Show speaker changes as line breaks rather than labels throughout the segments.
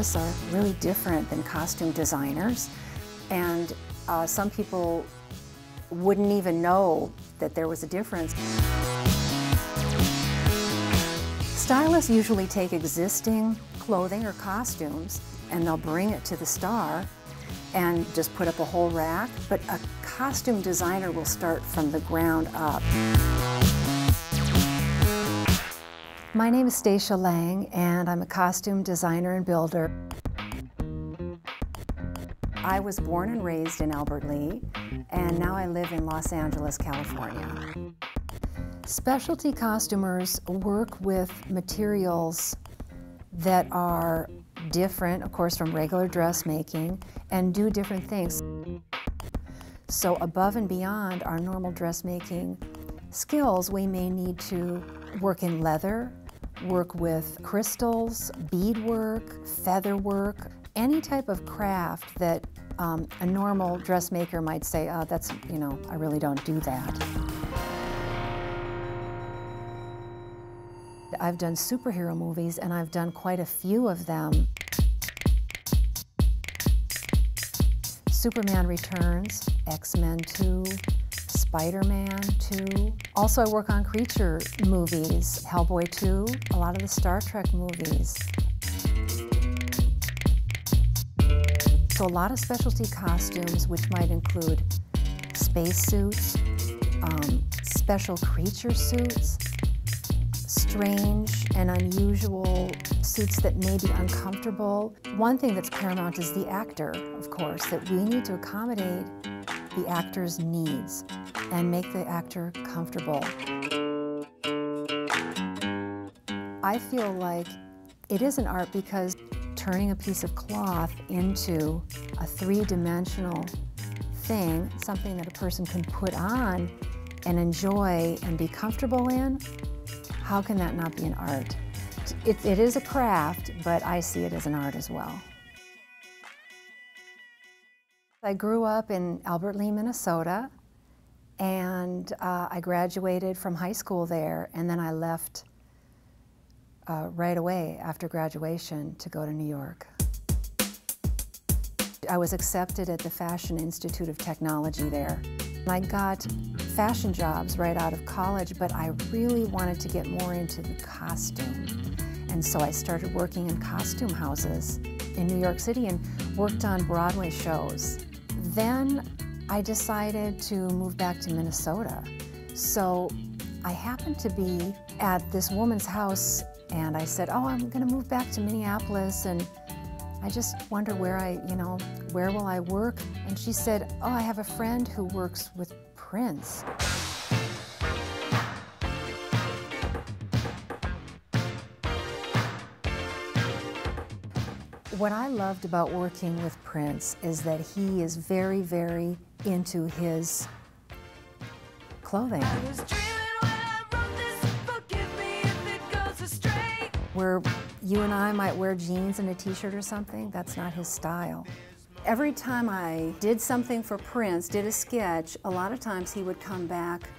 stylists are really different than costume designers, and some people wouldn't even know that there was a difference. Stylists usually take existing clothing or costumes and they'll bring it to the star and just put up a whole rack, but a costume designer will start from the ground up. My name is Stacia Lang, and I'm a costume designer and builder. I was born and raised in Albert Lea, and now I live in Los Angeles, California. Specialty costumers work with materials that are different, of course, from regular dressmaking, and do different things. So above and beyond our normal dressmaking skills, we may need to work in leather, work with crystals, beadwork, feather work, any type of craft that a normal dressmaker might say, oh, that's, you know, I really don't do that. I've done superhero movies, and I've done quite a few of them. Superman Returns, X-Men 2, Spider-Man 2. Also, I work on creature movies, Hellboy 2, a lot of the Star Trek movies. So a lot of specialty costumes, which might include spacesuits, special creature suits, strange and unusual suits that may be uncomfortable. One thing that's paramount is the actor, of course, that we need to accommodate the actor's needs and make the actor comfortable. I feel like it is an art because turning a piece of cloth into a three-dimensional thing, something that a person can put on and enjoy and be comfortable in, how can that not be an art? It is a craft, but I see it as an art as well. I grew up in Albert Lea, Minnesota, and I graduated from high school there, and then I left right away after graduation to go to New York. I was accepted at the Fashion Institute of Technology there. I got fashion jobs right out of college, but I really wanted to get more into the costume. And so I started working in costume houses in New York City and worked on Broadway shows. Then I decided to move back to Minnesota. So I happened to be at this woman's house, and I said, oh, I'm gonna move back to Minneapolis, and I just wonder where where will I work? And she said, oh, I have a friend who works with Prince. What I loved about working with Prince is that he is very, very into his clothing. Where you and I might wear jeans and a t-shirt or something, that's not his style. Every time I did something for Prince, did a sketch, a lot of times he would come back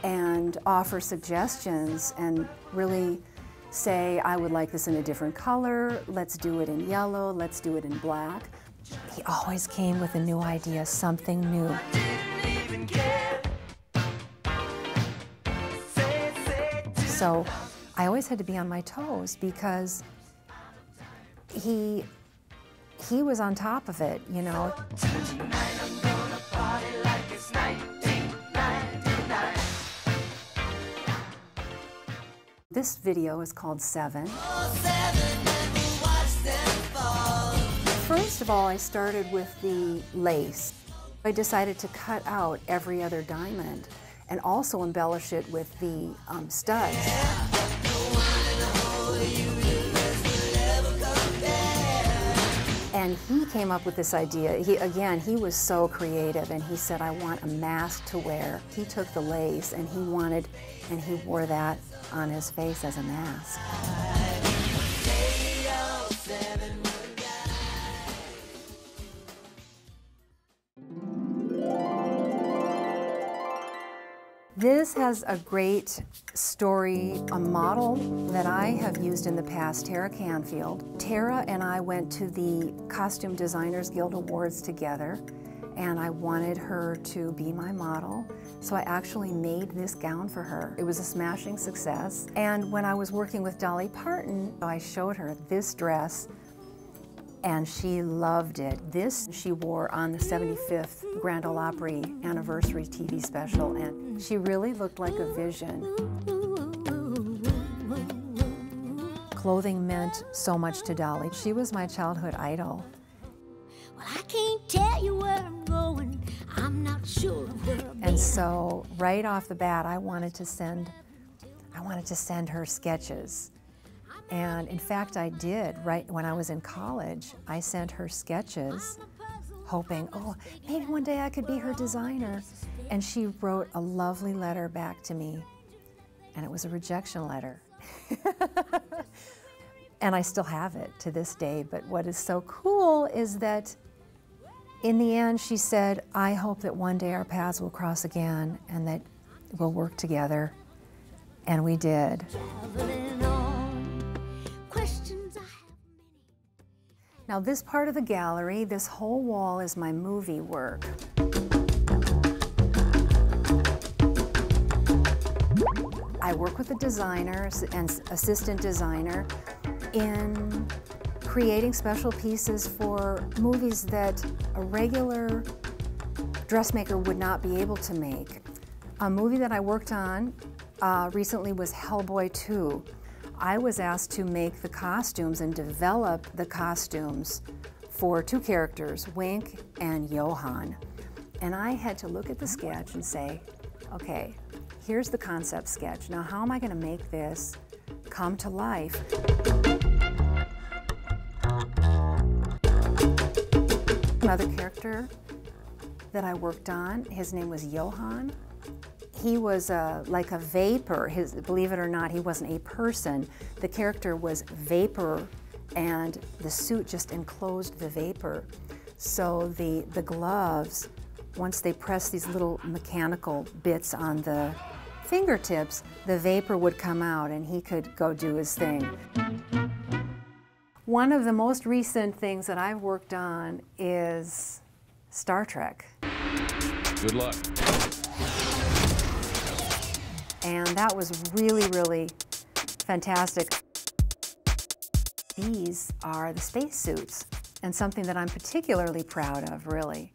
and offer suggestions and really say, I would like this in a different color, let's do it in yellow, let's do it in black. He always came with a new idea, something new. So I always had to be on my toes because he was on top of it, you know. This video is called 7. First of all, I started with the lace. I decided to cut out every other diamond and also embellish it with the studs. And he came up with this idea. He was so creative, and he said, I want a mask to wear. He took the lace and he wore that on his face as a mask. This has a great story, a model that I have used in the past, Tara Canfield. Tara and I went to the Costume Designers Guild Awards together, and I wanted her to be my model, so I actually made this gown for her. It was a smashing success, and when I was working with Dolly Parton, I showed her this dress, and she loved it. This she wore on the 75th Grand Ole Opry anniversary TV special, and she really looked like a vision. Clothing meant so much to Dolly. She was my childhood idol.
Well, I can't tell you where I'm going. I'm not sure of where I'm
And so right off the bat, I wanted to send her sketches. And in fact, I did. Right when I was in college, I sent her sketches, hoping, oh, maybe one day I could be her designer. And she wrote a lovely letter back to me, and it was a rejection letter. And I still have it to this day, but what is so cool is that in the end, she said, I hope that one day our paths will cross again and that we'll work together. And we did. Now this part of the gallery, this whole wall is my movie work. I work with a designer and assistant designer in creating special pieces for movies that a regular dressmaker would not be able to make. A movie that I worked on recently was Hellboy 2. I was asked to make the costumes and develop the costumes for two characters, Wink and Johann. And I had to look at the sketch and say, okay, here's the concept sketch. Now how am I going to make this come to life? Another character that I worked on, his name was Johann. He was like a vapor. Believe it or not, he wasn't a person. The character was vapor, and the suit just enclosed the vapor. So the gloves, once they pressed these little mechanical bits on the fingertips, the vapor would come out and he could go do his thing. One of the most recent things that I've worked on is Star Trek.
Good luck.
And that was really, really fantastic. These are the spacesuits, and something that I'm particularly proud of, really.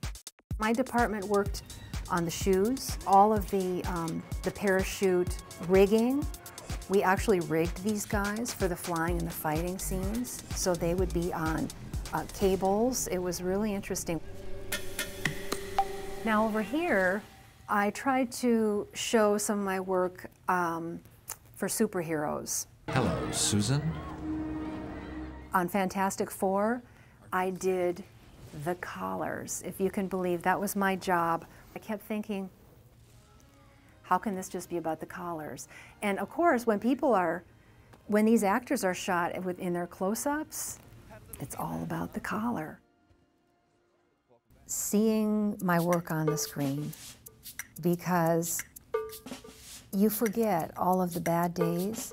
My department worked on the shoes, all of the parachute rigging. We actually rigged these guys for the flying and the fighting scenes, so they would be on cables. It was really interesting. Now over here, I tried to show some of my work for superheroes.
Hello, Susan.
On Fantastic Four, I did the collars. If you can believe, that was my job. I kept thinking, how can this just be about the collars? And of course, when these actors are shot in their close-ups, it's all about the collar. Seeing my work on the screen, because you forget all of the bad days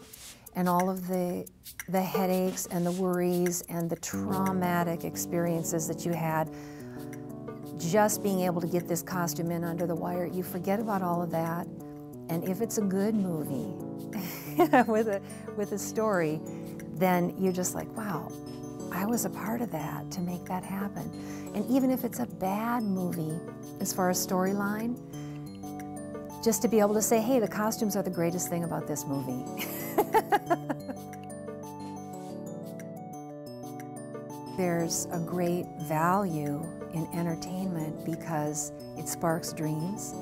and all of the headaches and the worries and the traumatic experiences that you had just being able to get this costume in under the wire. You forget about all of that, and if it's a good movie with a story, then you're just like, wow, I was a part of that to make that happen. And even if it's a bad movie as far as storyline, just to be able to say, hey, the costumes are the greatest thing about this movie. There's a great value in entertainment because it sparks dreams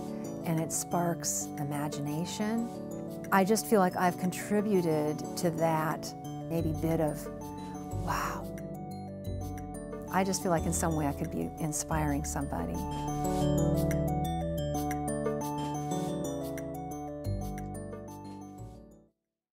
and it sparks imagination. I just feel like I've contributed to that maybe bit of, wow. I just feel like in some way I could be inspiring somebody.